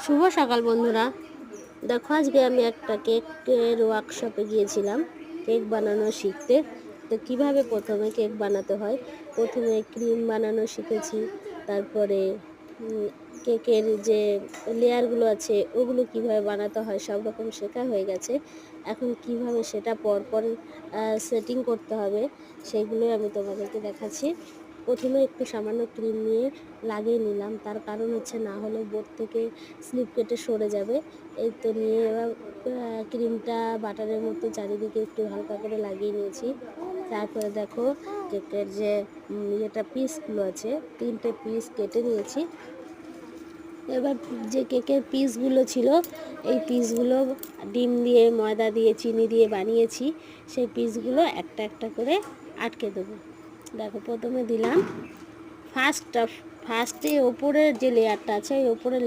শুভ সকাল বন্ধুরা। দেখো আজকে আমি একটা কেকের ওয়ার্কশপে গিয়েছিলাম কেক বানানো শিখতে। তো কিভাবে প্রথমে কেক বানাতে হয়, প্রথমে ক্রিম বানানো শিখেছি, তারপরে কেকের যে লেয়ারগুলো আছে ওগুলো কিভাবে বানাতে হয় সব রকম শেখা হয়ে গেছে। এখন কিভাবে সেটা পরপর সেটিং করতে হবে সেগুলোই আমি তোমাদেরকে দেখাচ্ছি। প্রথমে একটু সামান্য ক্রিম নিয়ে লাগিয়ে নিলাম, তার কারণ হচ্ছে না হলে বোর্ড থেকে স্লিপ কেটে সরে যাবে। এই তো নিয়ে এবার ক্রিমটা বাটারের মতো চারিদিকে একটু হালকা করে লাগিয়ে নিয়েছি। তারপরে দেখো কেকের যে ইয়েটা পিসগুলো আছে 3টে পিস কেটে নিয়েছি। এবার যে কেকের পিসগুলো ছিল এই পিসগুলো ডিম দিয়ে, ময়দা দিয়ে, চিনি দিয়ে বানিয়েছি, সেই পিসগুলো একটা একটা করে আটকে দেবো। দেখো প্রথমে দিলাম ফার্স্টে ওপরের যে লেয়ারটা আছে ওই ওপরের